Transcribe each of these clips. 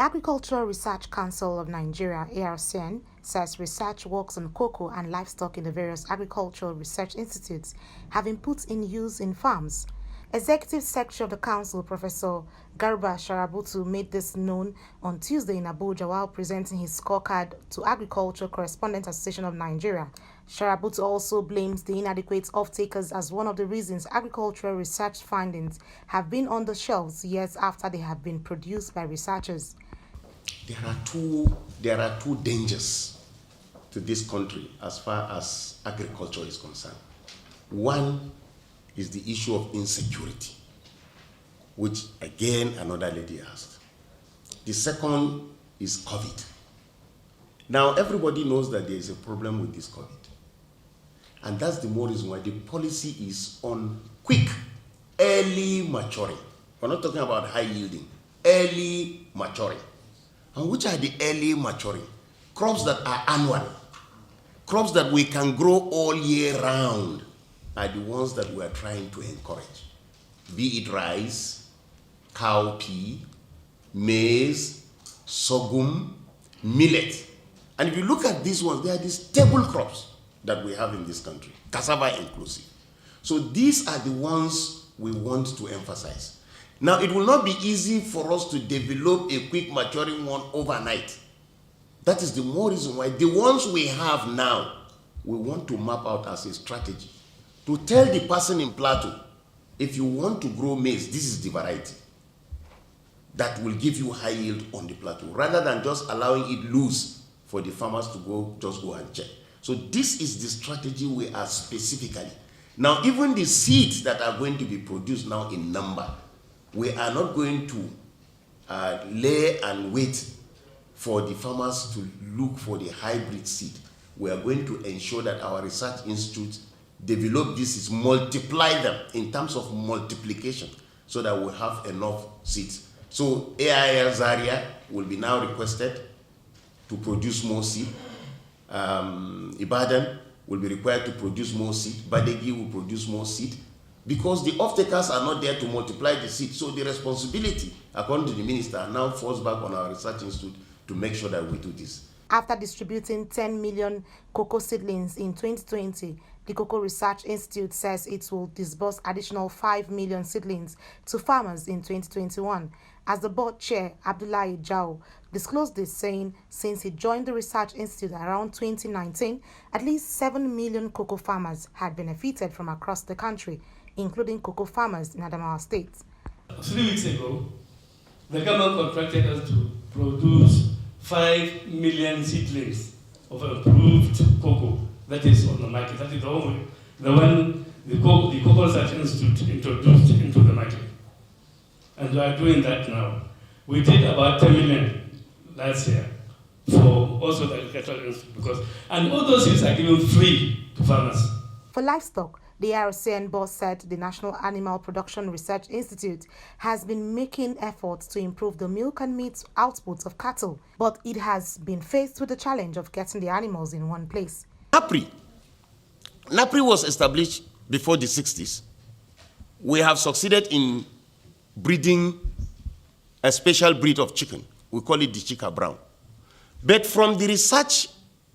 Agricultural Research Council of Nigeria, ARCN, says research works on cocoa and livestock in the various agricultural research institutes have been put in use in farms. Executive Secretary of the Council, Professor Garba Sharabutu, made this known on Tuesday in Abuja while presenting his scorecard to Agriculture Correspondent Association of Nigeria. Sharabutu also blames the inadequate off-takers as one of the reasons agricultural research findings have been on the shelves years after they have been produced by researchers. There are two dangers to this country as far as agriculture is concerned. One is the issue of insecurity, which again another lady asked. The second is COVID. Now everybody knows that there is a problem with this COVID. And that's the more reason why the policy is on quick, early maturing. We're not talking about high yielding, early maturing. And which are the early maturing? Crops that are annual, crops that we can grow all year round are the ones that we are trying to encourage. Be it rice, cowpea, maize, sorghum, millet. And if you look at these ones, they are the staple crops that we have in this country, cassava inclusive. So these are the ones we want to emphasize. Now, it will not be easy for us to develop a quick maturing one overnight. That is the more reason why the ones we have now, we want to map out as a strategy to tell the person in Plateau, if you want to grow maize, this is the variety that will give you high yield on the plateau, rather than just allowing it loose for the farmers to just go and check. So this is the strategy we are specifically. Now, even the seeds that are going to be produced now in number, we are not going to lay and wait for the farmers to look for the hybrid seed. We are going to ensure that our research institutes develop this, multiply them in terms of multiplication so that we have enough seeds. So AIL Zaria will be now requested to produce more seed. Ibadan will be required to produce more seed. Badegi will produce more seed because the off-takers are not there to multiply the seed. So the responsibility, according to the minister, now falls back on our research institute to make sure that we do this. After distributing 10 million cocoa seedlings in 2020, the Cocoa Research Institute says it will disburse additional 5 million seedlings to farmers in 2021. As the board chair, Abdullahi Jao, disclosed this, saying since he joined the Research Institute around 2019, at least 7 million cocoa farmers had benefited from across the country, including cocoa farmers in Adamawa State. 3 weeks ago, the government contracted us to produce 5 million seedlings of approved cocoa that is on the market. That is the one the Cocoa Research Institute introduced into the market. And we are doing that now. We did about 10 million last year for also the Agricultural Institute, and all those seeds are given free to farmers. For livestock, the RCN board said the National Animal Production Research Institute has been making efforts to improve the milk and meat output of cattle, but it has been faced with the challenge of getting the animals in one place. NAPRI was established before the 60s. We have succeeded in breeding a special breed of chicken. We call it the Chika Brown. But from the research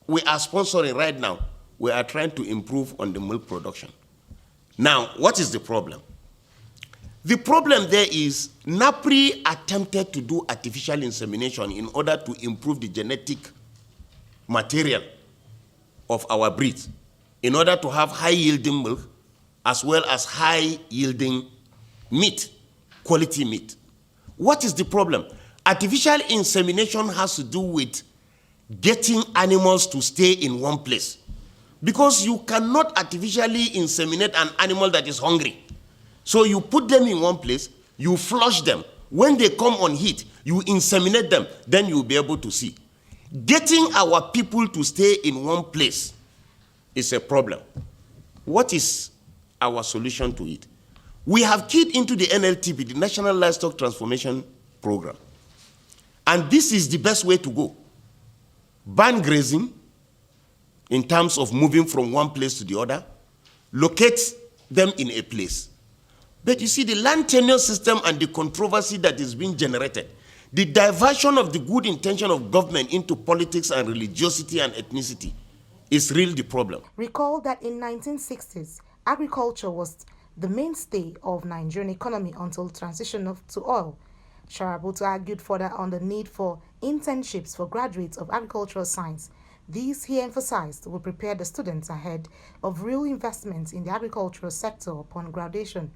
we are sponsoring right now, we are trying to improve on the milk production. Now, what is the problem? The problem there is NAPRI attempted to do artificial insemination in order to improve the genetic material of our breeds, in order to have high-yielding milk as well as high-yielding meat, quality meat. What is the problem? Artificial insemination has to do with getting animals to stay in one place, because you cannot artificially inseminate an animal that is hungry. So you put them in one place, you flush them. When they come on heat, you inseminate them, then you'll be able to see. Getting our people to stay in one place is a problem. What is our solution to it? We have keyed into the NLTP, the National Livestock Transformation Program. And this is the best way to go. Ban grazing in terms of moving from one place to the other, locate them in a place. But you see, the land tenure system and the controversy that is being generated The diversion of the good intention of government into politics and religiosity and ethnicity is really the problem. Recall that in 1960s, agriculture was the mainstay of Nigerian economy until transition to oil. Sharabutu argued further on the need for internships for graduates of agricultural science. These, he emphasized, will prepare the students ahead of real investments in the agricultural sector upon graduation.